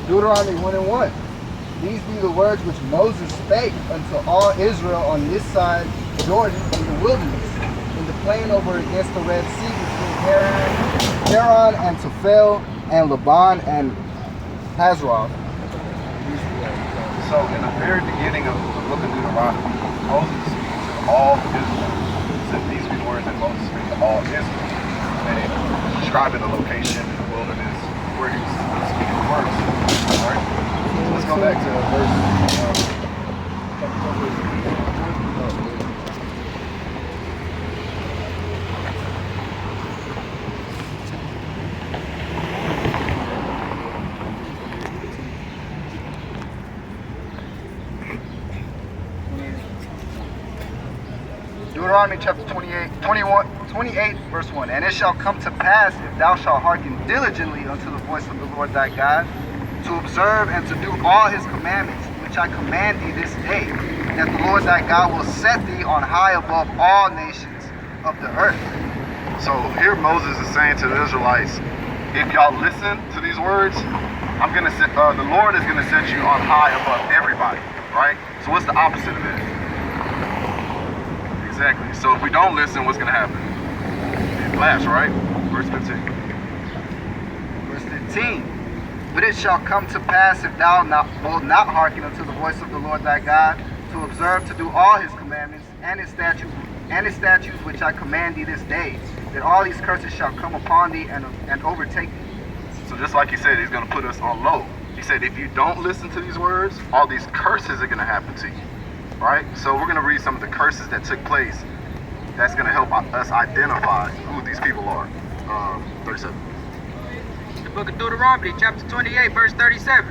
Deuteronomy 1:1. These be the words which Moses spake unto all Israel on this side Jordan in the wilderness, in the plain over against the Red Sea between Haran and Tophel and Laban and Hazroth. So in the very beginning of the book of Deuteronomy, Moses speaks to all Israel. He said these be the words that Moses speaks to all Israel. And describing the location in the wilderness where he's speaking the words. Alright? So let's go back to verse. Deuteronomy chapter 28, verse 1. And it shall come to pass, if thou shalt hearken diligently unto the voice of the Lord thy God, to observe and to do all his commandments, which I command thee this day, that the Lord thy God will set thee on high above all nations of the earth. So here Moses is saying to the Israelites, if y'all listen to these words, the Lord is gonna set you on high above everybody, right? So what's the opposite of this? Exactly. So if we don't listen, what's gonna happen? It laughs, right? Verse 15. Verse 15. But it shall come to pass, if thou wilt not hearken unto the voice of the Lord thy God, to observe to do all his commandments and his statutes which I command thee this day, that all these curses shall come upon thee and overtake thee. So just like he said, he's going to put us on low. He said, if you don't listen to these words, all these curses are going to happen to you. Right? So we're going to read some of the curses that took place. That's going to help us identify who these people are. 37. The book of Deuteronomy, chapter 28, verse 37.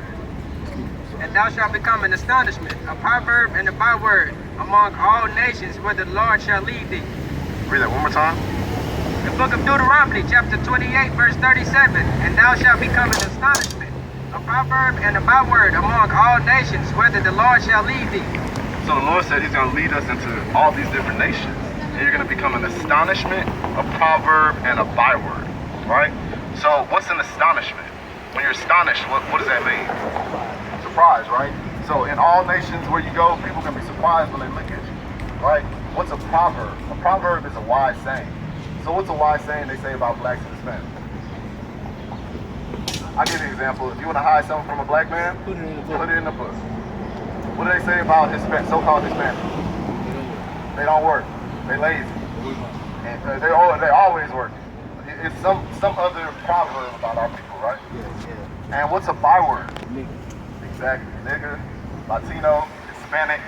And thou shalt become an astonishment, a proverb and a byword among all nations, where the Lord shall lead thee. Read that one more time. The book of Deuteronomy, chapter 28, verse 37. And thou shalt become an astonishment, a proverb and a byword among all nations, whether the Lord shall lead thee. So the Lord said he's going to lead us into all these different nations. And you're going to become an astonishment, a proverb, and a byword, right? So what's an astonishment? When you're astonished, what does that mean? Surprise, right? So in all nations where you go, people can be surprised when they look at you, right? What's a proverb? A proverb is a wise saying. So what's a wise saying they say about blacks and Hispanics? I'll give you an example. If you want to hide something from a black man, put it in the book. What do they say about so-called Hispanics? They don't work. They lazy. And they always working. It's some other proverb about our people, right? Yeah. And what's a byword? Nigga. Exactly. Nigga, Latino, Hispanic,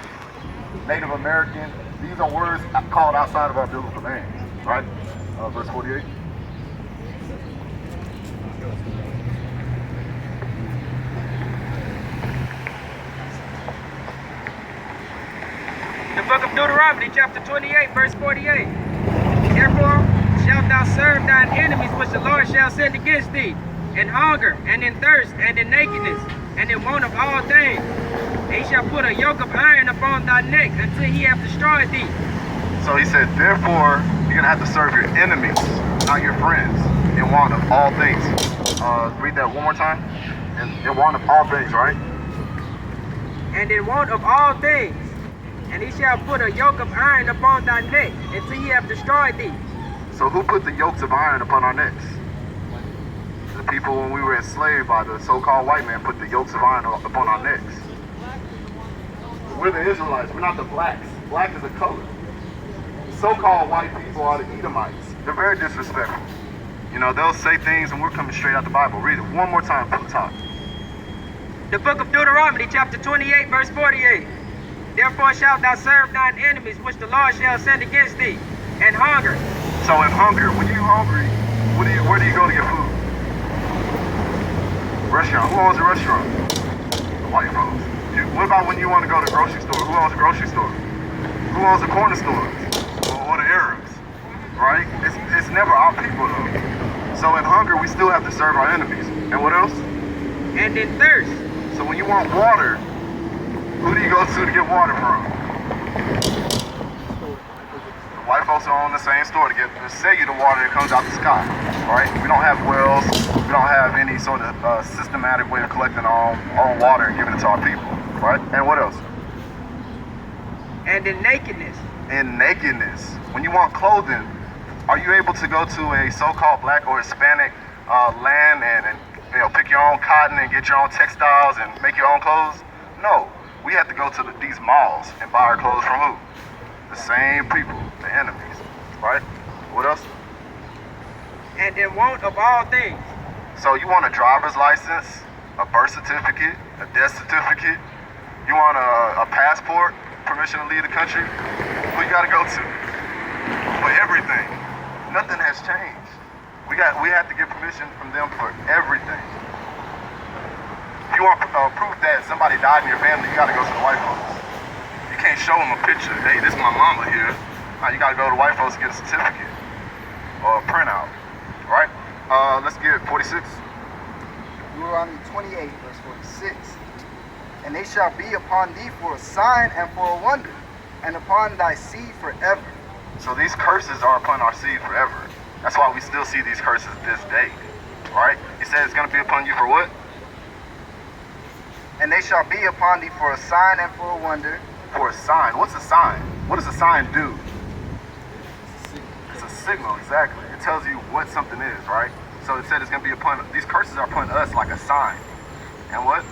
Native American. These are words called outside of our biblical name, right? Verse 48. The book of Deuteronomy, chapter 28, verse 48. Therefore shalt thou serve thine enemies which the Lord shall send against thee, in hunger, and in thirst, and in nakedness, and in want of all things. And he shall put a yoke of iron upon thy neck until he have destroyed thee. So he said, therefore, you're going to have to serve your enemies, not your friends, in want of all things. Read that one more time. In want of all things, right? And in want of all things. And he shall put a yoke of iron upon thy neck until he have destroyed thee. So who put the yokes of iron upon our necks? The people when we were enslaved by the so-called white man put the yokes of iron upon our necks. We're the Israelites, we're not the blacks. Black is a color. The so-called white people are the Edomites. They're very disrespectful. You know, they'll say things and we're coming straight out the Bible. Read it one more time from the top. The book of Deuteronomy, chapter 28, verse 48. Therefore shalt thou serve thine enemies which the Lord shall send against thee, and hunger. So in hunger, when you're hungry, where do you go to get food? Restaurant. Who owns a restaurant? The white folks. What about when you want to go to the grocery store? Who owns the grocery store? Who owns the corner stores? Or the Arabs, right? It's never our people though. So in hunger, we still have to serve our enemies. And what else? And in thirst. So when you want water, who do you go to get water from? The white folks are on the same store to sell you the water that comes out the sky, right? We don't have wells. We don't have any sort of systematic way of collecting our own water and giving it to our people, right? And what else? And in nakedness. In nakedness. When you want clothing, are you able to go to a so-called black or Hispanic land and pick your own cotton and get your own textiles and make your own clothes? No. We have to go to these malls and buy our clothes from who? The same people, the enemies, right? What else? And in want of all things. So you want a driver's license, a birth certificate, a death certificate, you want a passport, permission to leave the country? Who you gotta go to? For everything. Nothing has changed. We have to get permission from them for everything. If you want proof that somebody died in your family, you gotta go to the white folks. You can't show them a picture. Hey, this is my mama here. You gotta go to the white folks to get a certificate or a printout, right? Let's get 46. Deuteronomy 28, verse 46. And they shall be upon thee for a sign and for a wonder, and upon thy seed forever. So these curses are upon our seed forever. That's why we still see these curses this day, right? He said it's gonna be upon you for what? And they shall be upon thee for a sign and for a wonder. For a sign. What's a sign? What does a sign do? It's a signal, exactly. It tells you what something is, right? So it said it's going to be upon, these curses are upon us like a sign. And what?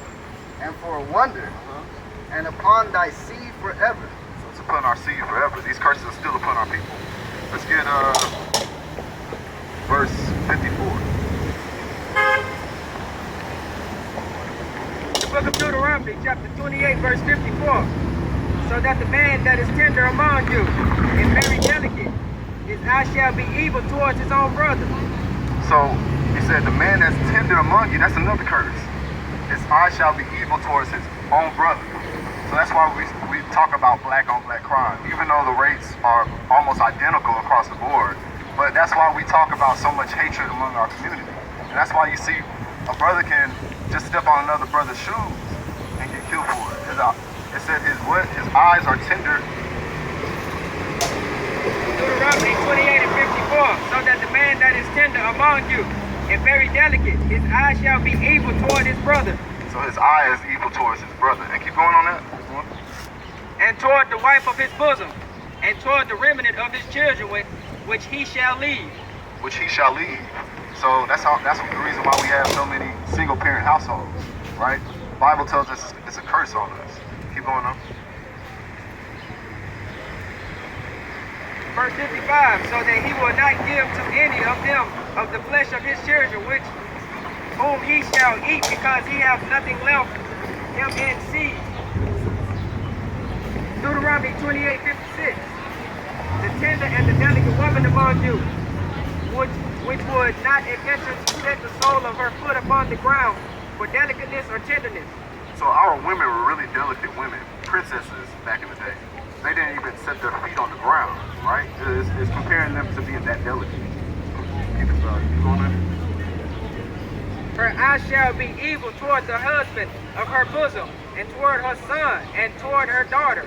And for a wonder. And upon thy seed forever. So it's upon our seed forever. These curses are still upon our people. Let's get verse 54. The book of Deuteronomy, chapter 28, verse 54. So that the man that is tender among you and very delicate, his eye shall be evil towards his own brother. So he said the man that's tender among you, that's another curse. His eye shall be evil towards his own brother. So that's why we talk about black on black crime, even though the rates are almost identical across the board. But that's why we talk about so much hatred among our community. And that's why you see a brother can just step on another brother's shoes and get killed for it. It said his eyes are tender. Deuteronomy 28 and 54. So that the man that is tender among you and very delicate, his eye shall be evil toward his brother. So his eye is evil towards his brother. And keep going on that. And toward the wife of his bosom, and toward the remnant of his children, which he shall leave. Which he shall leave. So that's the reason why we have so many single parent households, right? The Bible tells us it's a curse on us. Keep going on. Verse 55, so that he will not give to any of them of the flesh of his children, whom he shall eat, because he hath nothing left him in seed. Deuteronomy 28:56. The tender and the delicate woman among you, which would not adventure to set the sole of her foot upon the ground for delicateness or tenderness. So our women were really delicate women, princesses back in the day. They didn't even set their feet on the ground, right? It's comparing them to being that delicate. Keep going on. Her eye shall be evil toward the husband of her bosom, and toward her son, and toward her daughter,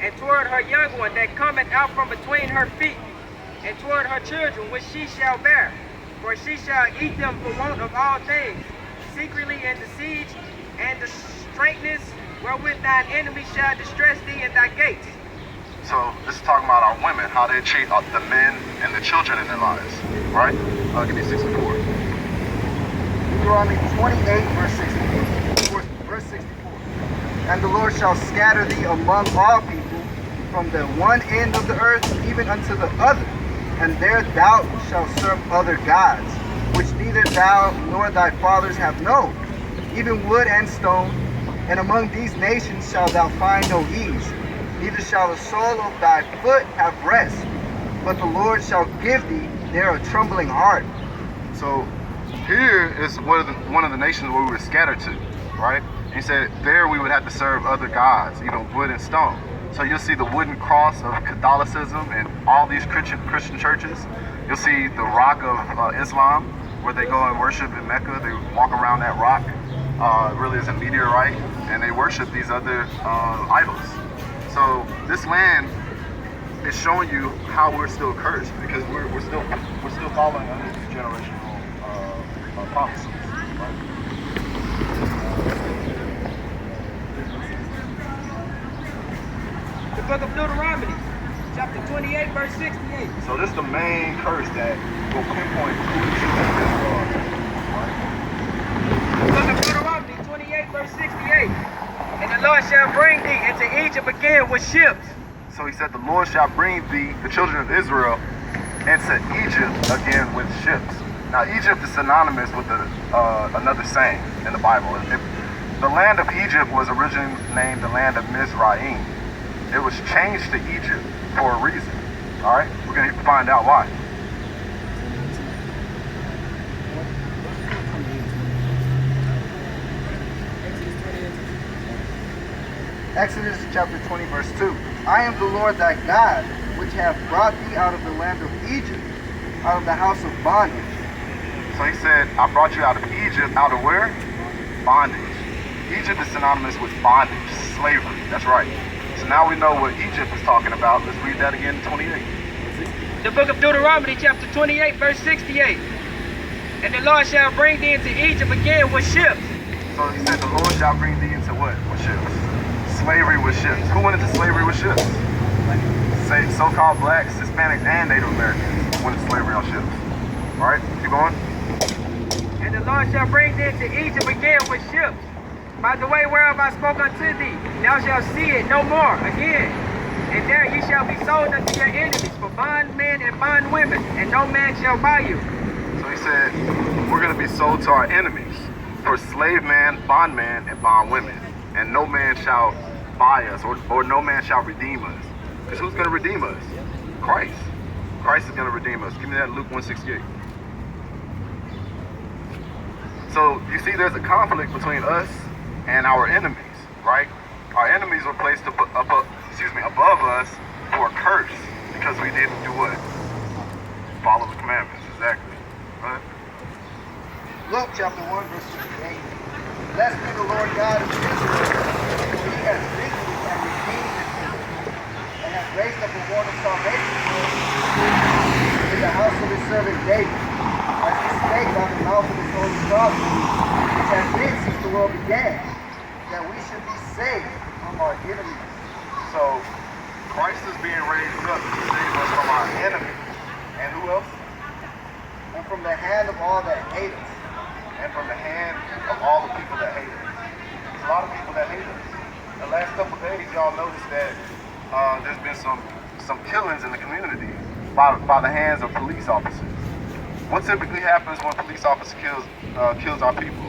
and toward her young one that cometh out from between her feet, and toward her children which she shall bear. For she shall eat them for want of all things, secretly in the siege, and the straitness wherewith thine enemy shall distress thee in thy gates. So this is talking about our women, how they treat the men and the children in their lives, right? Give me 64. Deuteronomy 28, verse 64. And the Lord shall scatter thee among all people, from the one end of the earth even unto the other, and there thou shalt serve other gods, which neither thou nor thy fathers have known, even wood and stone. And among these nations shalt thou find no ease, neither shall the sole of thy foot have rest, but the Lord shall give thee there a trembling heart. So here is one of the nations where we were scattered to, right? And he said there we would have to serve other gods, even wood and stone. So you'll see the wooden cross of Catholicism and all these Christian churches. You'll see the rock of Islam, where they go and worship in Mecca. They walk around that rock. It really is a meteorite, and they worship these other idols. So this land it's showing you how we're still cursed because we're still following under these generational prophecies. Right? The book of Deuteronomy, chapter 28, verse 68. So this is the main curse that will pinpoint who the children of Israel are. Right? The book of Deuteronomy 28, verse 68. And the Lord shall bring thee into Egypt again with ships. So he said, the Lord shall bring thee, the children of Israel, into Egypt again with ships. Now Egypt is synonymous with another saying in the Bible. The land of Egypt was originally named the land of Mizraim. It was changed to Egypt for a reason. All right, we're going to find out why. Exodus chapter 20, verse 2. I am the Lord thy God, which have brought thee out of the land of Egypt, out of the house of bondage. So he said, I brought you out of Egypt, out of where? Bondage. Egypt is synonymous with bondage, slavery. That's right. So now we know what Egypt is talking about. Let's read that again in 28. The book of Deuteronomy, chapter 28, verse 68. And the Lord shall bring thee into Egypt again with ships. So he said, the Lord shall bring thee into what? With ships. Slavery with ships. Who went into slavery with ships? Say so-called blacks, Hispanics, and Native Americans went into slavery on ships. All right, keep going. And the Lord shall bring thee into Egypt again with ships. By the way whereof I spoke unto thee, thou shalt see it no more again. And there ye shall be sold unto your enemies for bondmen and bondwomen, and no man shall buy you. So he said, we're going to be sold to our enemies for slave man, bondman, and bondwomen. And no man shall buy us, or no man shall redeem us. Because who's going to redeem us? Christ. Christ is going to redeem us. Give me that in Luke 1:68. So you see there's a conflict between us and our enemies, right? Our enemies were placed above us for a curse because we didn't do what? Follow the commandments, exactly. Right? Luke chapter 1, verse 68. Blessed be the Lord God of Israel, for he has visited and redeemed his people, and has raised up a horn of salvation in the house of his servant David, as he spake by the mouth of his holy prophet, which has been since the world began, that we should be saved from our enemies. So Christ is being raised up to save us from our enemies. And who else? And from the hand of all that hate us. And from the hand of all the people that hate us. There's a lot of people that hate us. The last couple of days, y'all noticed that there's been some killings in the community by the hands of police officers. What typically happens when a police officer kills our people?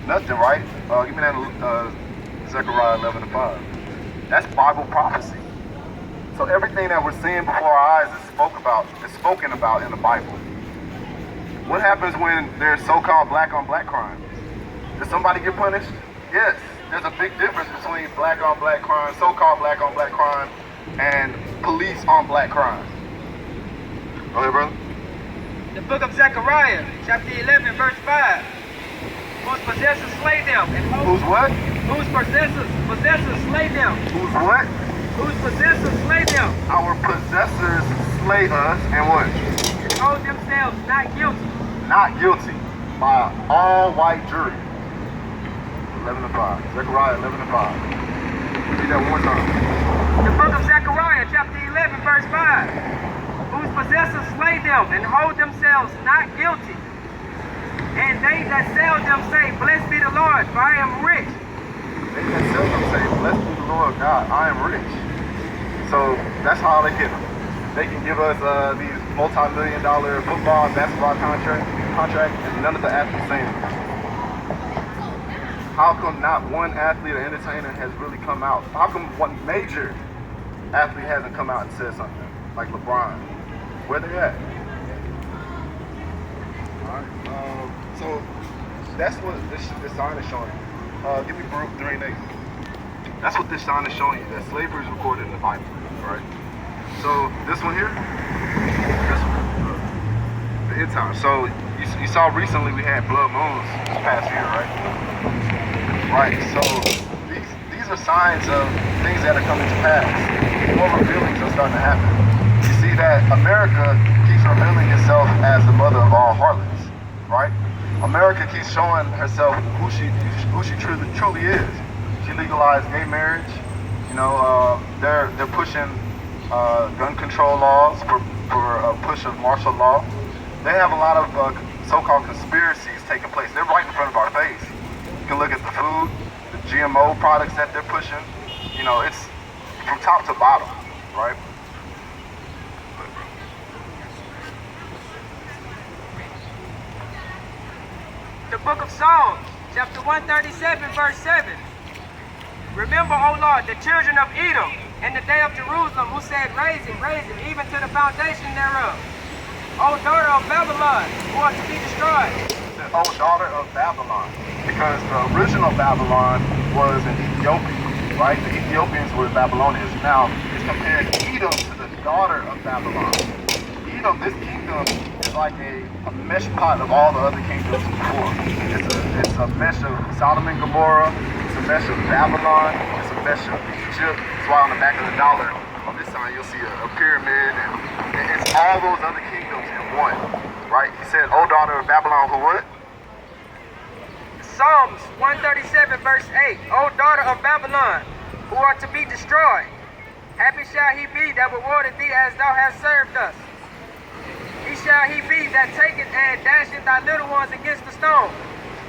Nothing, right? Give me that Zechariah 11:5. That's Bible prophecy. So everything that we're seeing before our eyes is spoken about in the Bible. What happens when there's so-called black-on-black crime? Does somebody get punished? Yes. There's a big difference between black-on-black crime, so-called black-on-black crime, and police-on-black crime. Go ahead, brother. The book of Zechariah, chapter 11, verse 5. Whose possessors slay them. And Who's what? Whose possessors slay them. Who's what? Whose possessors slay them. Our possessors slay us and what? And hold themselves not guilty. Not guilty by all white jury. 11:5. Zechariah 11:5. Read that one time. The book of Zechariah, chapter 11, verse 5. Whose possessors slay them and hold themselves not guilty. And they that sell them say, Blessed be the Lord, for I am rich. They that sell them say, Blessed be the Lord God, I am rich. So that's how they get them. They can give us these multi-million-dollar football and basketball contract, and none of the athletes say anything. How come not one athlete or entertainer has really come out? How come one major athlete hasn't come out and said something? Like LeBron. Where they at? Alright, so that's what this sign is showing you. Give me Baruch 3:8. That's what this sign is showing you, that slavery is recorded in the Bible, right? So this one here, this one, the end time. So you saw recently we had blood moons this past year, right? Right, so these are signs of things that are coming to pass. More revealings are starting to happen. You see that America keeps revealing itself as the mother of all harlots, right? America keeps showing herself who she truly is. She legalized gay marriage. You know, they're pushing gun control laws for a push of martial law. They have a lot of so-called conspiracies taking place. They're right in front of our face. You can look at the food, the GMO products that they're pushing. You know, it's from top to bottom, right? The book of Psalms, chapter 137, verse 7. Remember, O Lord, the children of Edom, and the day of Jerusalem, who said, raise it, even to the foundation thereof. O daughter of Babylon, who are to be destroyed. O daughter of Babylon, because the original Babylon was in Ethiopia, right? The Ethiopians were Babylonians. Now, it's compared Edom to the daughter of Babylon. Edom, this kingdom, is like a mesh pot of all the other kingdoms before. It's a mesh of Sodom and Gomorrah, it's a mesh of Babylon, it's a mesh of Egypt. That's why on the back of the dollar, on this side, you'll see a pyramid, and it's all those other kingdoms in one, right? He said, O daughter of Babylon, who what? Psalms 137, verse 8. O daughter of Babylon, who are to be destroyed. Happy shall he be that rewarded thee as thou hast served us. He shall he be that taketh and dasheth thy little ones against the stone.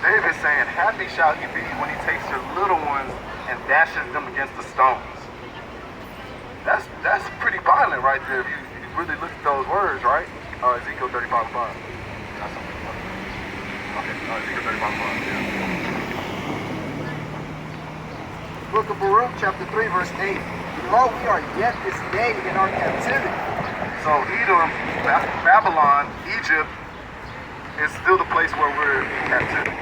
David's saying, happy shall he be when he takes your little ones and dashes them against the stones. That's pretty violent right there if you really look at those words, right? Ezekiel 35:5. Okay, Ezekiel 35:5, yeah. Book of Baruch, chapter 3, verse 8. Behold, we are yet this day in our captivity. So Edom, Babylon, Egypt is still the place where we're in captivity.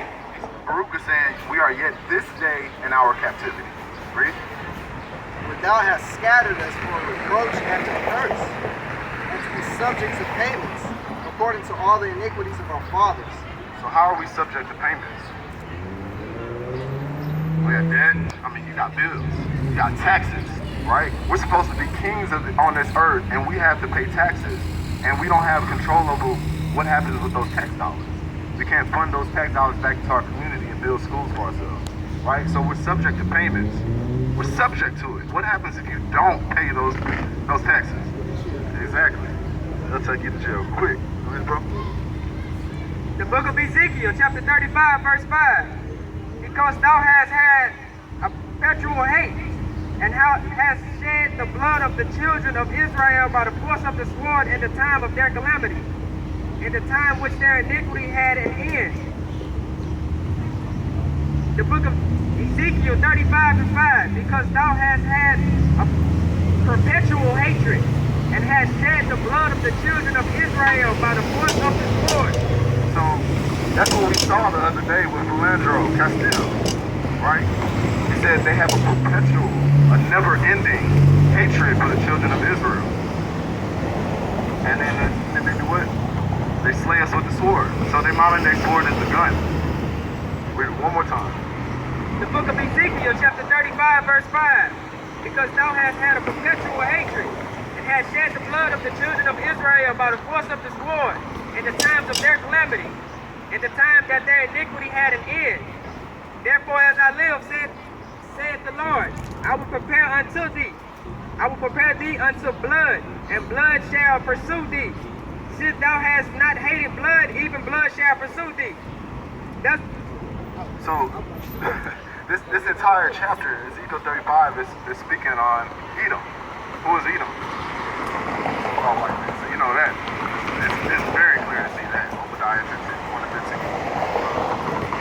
Baruch is saying, we are yet this day in our captivity. Read. But thou hast scattered us for a reproach and a curse, and to be subject to payments, according to all the iniquities of our fathers. So how are we subject to payments? We got debt. I mean, you got bills. You got taxes, right? We're supposed to be kings on this earth, and we have to pay taxes, and we don't have control over what happens with those tax dollars. We can't fund those tax dollars back into our community and build schools for ourselves, right? So we're subject to payments. We're subject to it. What happens if you don't pay those taxes? Exactly. They'll take you to jail quick. Go ahead, bro. The book of Ezekiel, chapter 35, verse 5. Because thou hast had a perpetual hate, and hast shed the blood of the children of Israel by the force of the sword in the time of their calamity, in the time which their iniquity had an end. The book of Ezekiel 35 and 5. Because thou hast had a perpetual hatred, and hast shed the blood of the children of Israel by the force of the sword. So that's what we saw the other day with Philandro Castile, right? He said they have a perpetual, a never-ending hatred for the children of Israel. And then they do what? They slay us with the sword. So their modern-day sword is the gun. Read it one more time. The book of Ezekiel, chapter 35, verse 5. Because thou hast had a perpetual hatred, and hast shed the blood of the children of Israel by the force of the sword, in the times of their calamity, in the time that their iniquity had an end. Therefore, as I live, saith the Lord, I will prepare thee unto blood, and blood shall pursue thee. Since thou hast not hated blood, even blood shall pursue thee. So this entire chapter, Ezekiel 35, is speaking on Edom. Who is Edom? All white men. So you know that. It's very clear to see that. Obadiah 1 and 15.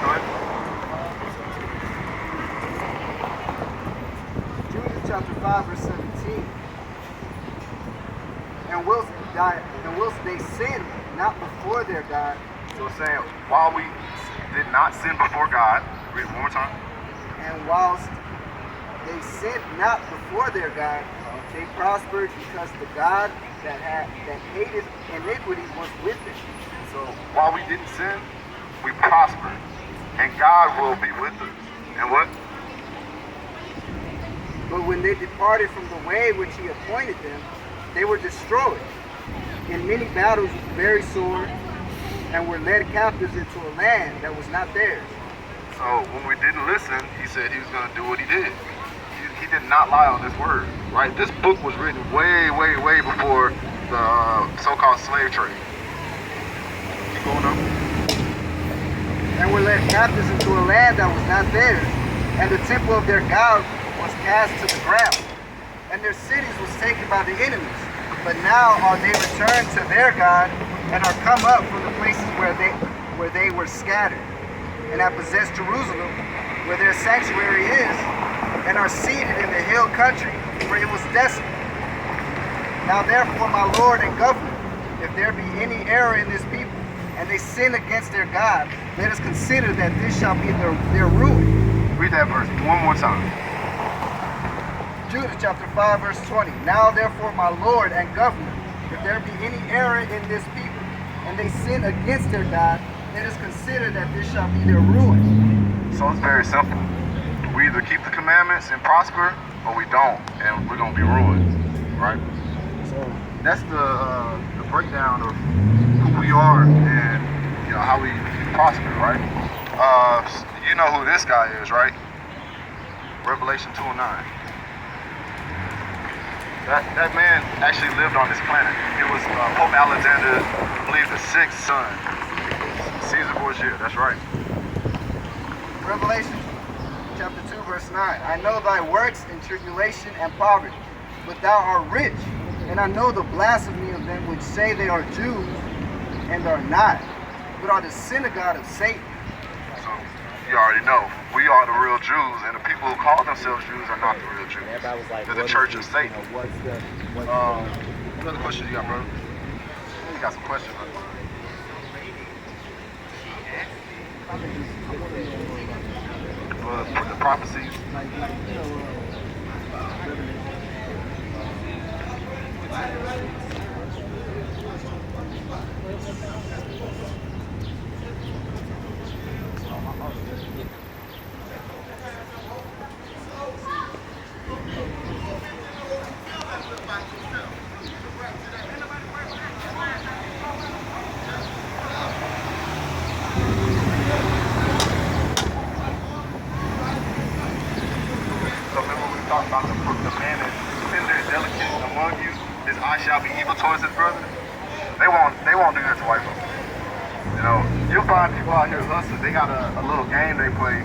Go ahead. Jude chapter 5, verse 17. And whilst they sin not before their God. So it's saying, while we did not sin before God, read it one more time. And whilst they sinned not before their God, they prospered because the God that hated iniquity was with them. So while we didn't sin, we prospered. And God will be with us. And what? Go But when they departed from the way which he appointed them, they were destroyed in many battles very sore, and were led captives into a land that was not theirs. So when we didn't listen, he said he was going to do what he did. He did not lie on his word, right? This book was written way, way, way before the so-called slave trade. Keep going on. And were led captives into a land that was not theirs, and the temple of their God was cast to the ground, and their cities was taken by the enemies. But now are they returned to their God, and are come up from the places where they were scattered, and have possessed Jerusalem, where their sanctuary is, and are seated in the hill country, where it was desolate. Now therefore, my Lord and Governor, if there be any error in this people, and they sin against their God, let us consider that this shall be their ruin. Read that verse one more time. Judah chapter 5 verse 20. Now therefore, my Lord and Governor, if there be any error in this people, and they sin against their God, let us consider that this shall be their ruin. So it's very simple. We either keep the commandments and prosper, or we don't, and we're going to be ruined, right? So that's the breakdown of who we are and how we prosper, right? You know who this guy is, right? Revelation 2:9. That man actually lived on this planet. It was Pope Alexander, I believe, the 6th son. Caesar Borgia, that's right. Revelation chapter 2 verse 9. I know thy works in tribulation and poverty, but thou art rich. And I know the blasphemy of them which say they are Jews and are not, but are the synagogue of Satan. So you already know, we are the real Jews, and the people who call themselves Jews are not the real Jews. They're the church of Satan. What other questions you got, bro? You got some questions, bro? For the prophecies. Talk about the man is tender and delicate among you, his eye shall be evil towards his brother. They won't do that to white folks. You'll find people out here hustling. They got a little game they play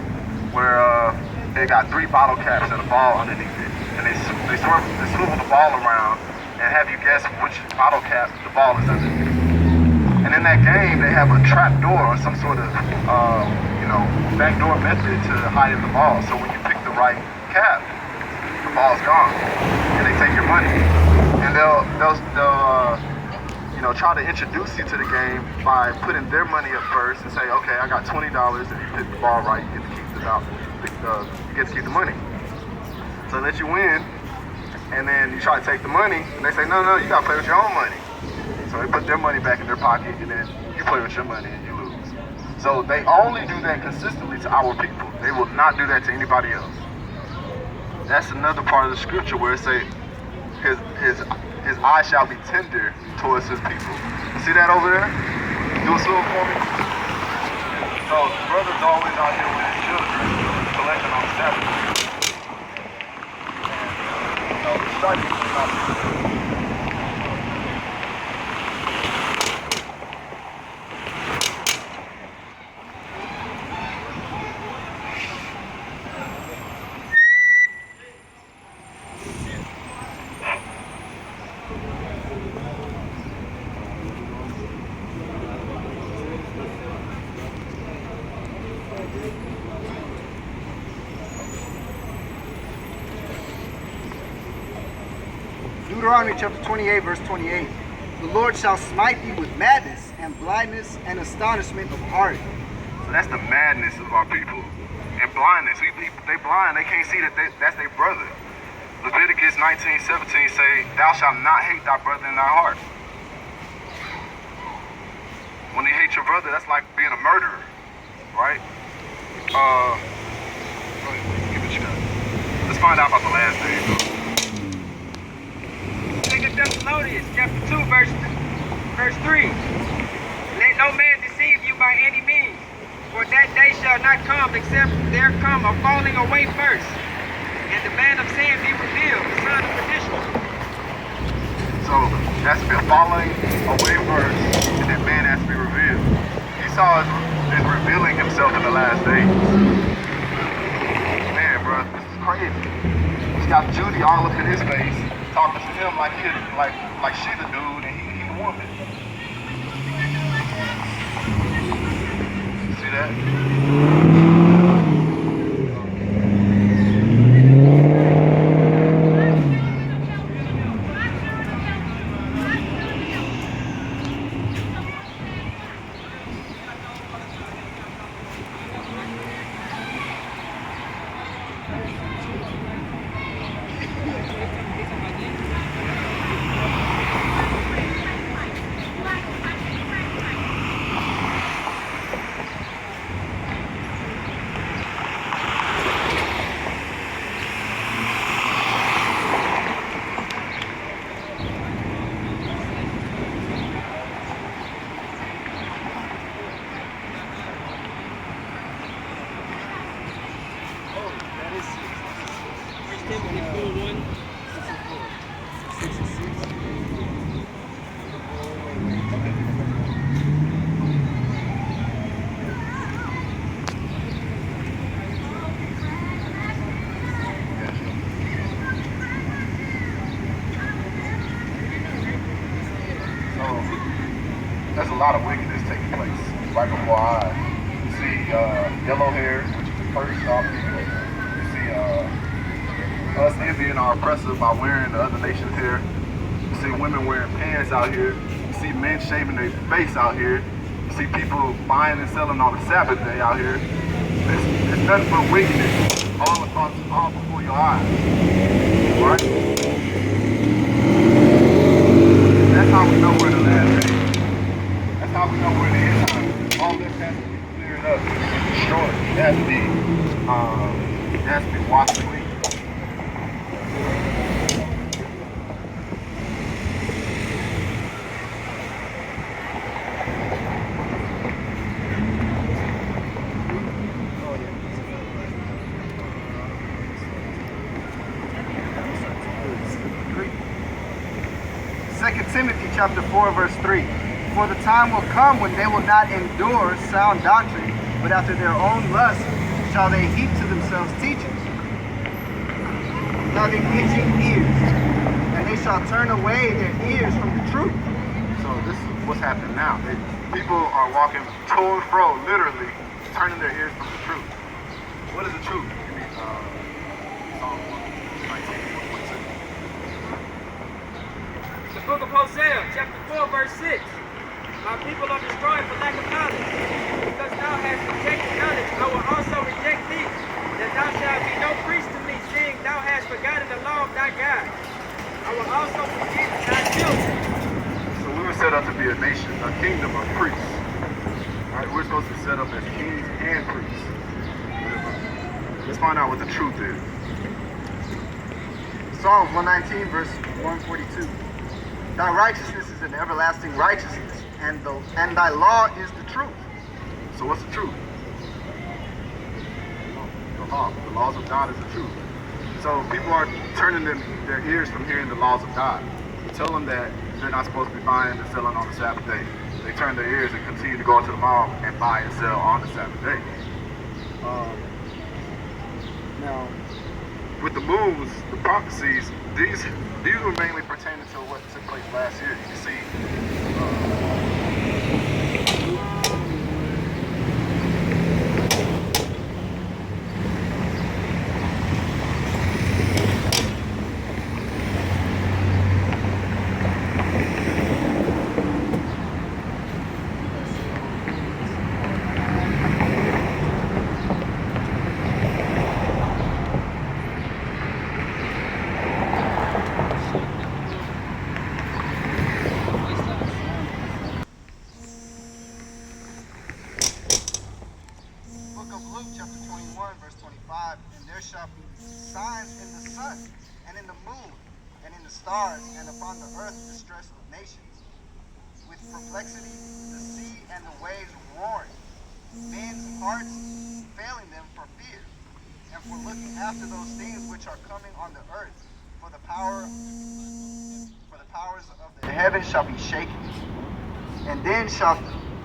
where they got 3 bottle caps and a ball underneath it, and they swivel the ball around and have you guess which bottle cap the ball is underneath. And in that game, they have a trap door or some sort of backdoor method to hide the ball. So when you pick the right cap, the ball's gone, and they take your money, and they'll try to introduce you to the game by putting their money up first and say, okay, I got $20, and you hit the ball right, you get to keep you get to keep the money. So they let you win, and then you try to take the money, and they say, no, you gotta play with your own money. So they put their money back in their pocket, and then you play with your money and you lose. So they only do that consistently to our people. They will not do that to anybody else. That's another part of the scripture where it say his eye shall be tender towards his people. See that over there? Do a slow for me. So the brother's always out here with his children collecting on Sabbath. And the study is not Deuteronomy chapter 28 verse 28. The Lord shall smite thee with madness and blindness and astonishment of heart. So that's the madness of our people. And blindness. They blind. They can't see that that's their brother. Leviticus 19:17 say, thou shalt not hate thy brother in thy heart. When they hate your brother, that's like being a murderer. Right? Give it a shot. Let's find out about the last days. 2 Thessalonians chapter 2, verse 3. Let no man deceive you by any means, for that day shall not come except there come a falling away first, and the man of sin be revealed, the son of perdition. So that's been falling away first, and that man has to be revealed. Esau is revealing himself in the last days. Man, bro, this is crazy. He's got Judy all up in his face, talking to him like she the dude and he the woman. See that? There's a lot of wickedness taking place right before our eyes. You see yellow hair, which is the first off people. You see us envying our oppressor by wearing the other nation's hair. You see women wearing pants out here. You see men shaving their face out here. You see people buying and selling on the Sabbath day out here. It's nothing but wickedness all before your eyes. Right? That's how we know we're the last day. That's how we know we're the end time. All this has to be cleared up, destroyed. It has to be washed clean. Timothy chapter 4 verse 3. For the time will come when they will not endure sound doctrine, but after their own lust shall they heap to themselves teachers, having itching ears, and they shall turn away their ears from the truth. So this is what's happening now. People are walking to and fro, literally turning their ears from the truth. What is the truth? You mean Psalm 119, 126. The book of Hosea, chapter 4, verse 6. My people are destroyed for lack of knowledge. Because thou hast rejected knowledge, I will also reject thee, that thou shalt be no priest to me, seeing thou hast forgotten the law of thy God. I will also forget thy children. So we were set up to be a nation, a kingdom of priests. Right? We're supposed to be set up as kings and priests. Let's find out what the truth is. Psalms 119 verse 142. Thy righteousness is an everlasting righteousness, and thy law is the truth. So what's the truth? The law. The laws of God is the truth. So people are turning their ears from hearing the laws of God. We tell them that they're not supposed to be buying and selling on the Sabbath day. They turn their ears and continue to go into the mall and buy and sell on the Sabbath day. Now, with the moons, the prophecies, these were mainly pertaining to what took place last year. You can see Book of Luke chapter 21 1, verse 25, and there shall be signs in the sun, and in the moon, and in the stars, and upon the earth distress of nations, with perplexity, the sea and the waves roaring, men's hearts failing them for fear, and for looking after those things which are coming on the earth, for the powers of the heavens shall be shaken. And then shall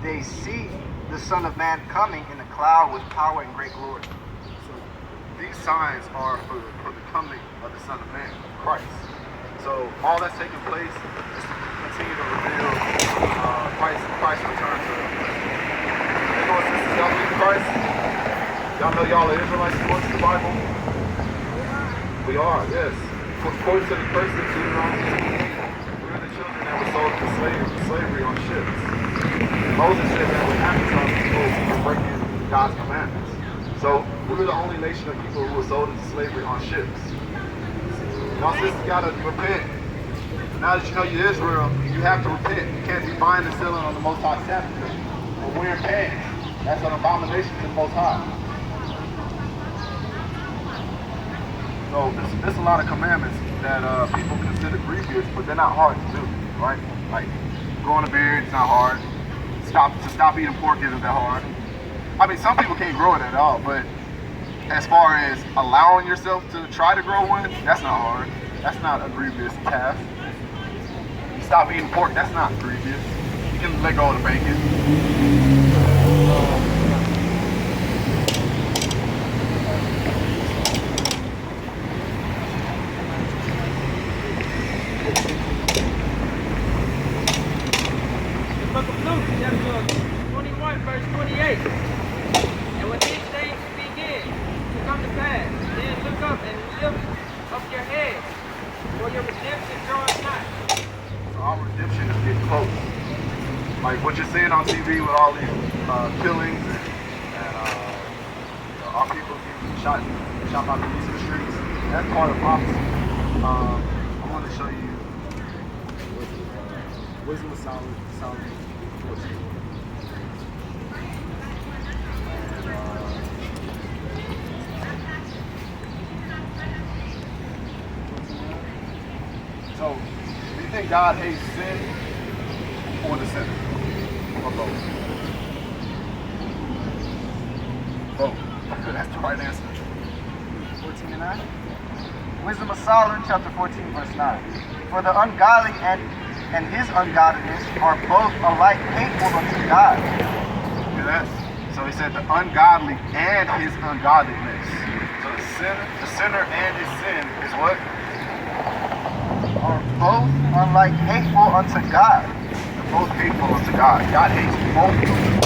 they see the Son of Man coming in a cloud with power and great glory. So these signs are for the coming of the Son of Man, Christ. So all that's taking place is to continue to reveal Christ's return to us. You know, sisters, y'all believe in Christ? Y'all know y'all are Israelites according to the Bible? We are, yes. According to the first of Deuteronomy, we're the children that were sold into slavery on ships. Moses said that would happen to our people for breaking God's commandments. So we were the only nation of people who were sold into slavery on ships. Y'all sisters gotta repent. Now that you know you're Israel, you have to repent. You can't be buying and selling on the Most High Sabbath day. Or wearing pants. That's an abomination to the Most High. So there's a lot of commandments that people consider grievous, but they're not hard to do, right? Like growing a beard, it's not hard. Stop eating pork isn't that hard. I mean, some people can't grow it at all, but as far as allowing yourself to try to grow one, that's not hard. That's not a grievous task. You stop eating pork, that's not grievous. You can let go of the bacon. Book of Luke, chapter 21, verse 28. And when these things begin to come to pass, then look up and lift up your head, for your redemption draweth nigh. So our redemption is getting close. Like what you're seeing on TV with all these killings and our people getting shot by police in the streets, that's part of prophecy. I want to show you Wisdom of Solomon 14. So, do you think God hates sin or the sinner? Or both? Both. That's the right answer. 14 and 9. Wisdom of Solomon, chapter 14, verse 9. For the ungodly and his ungodliness are both alike hateful unto God. Hear that? So he said the ungodly and his ungodliness. So the sinner and his sin is what? Are both alike hateful unto God. They're both hateful unto God. God hates both of them.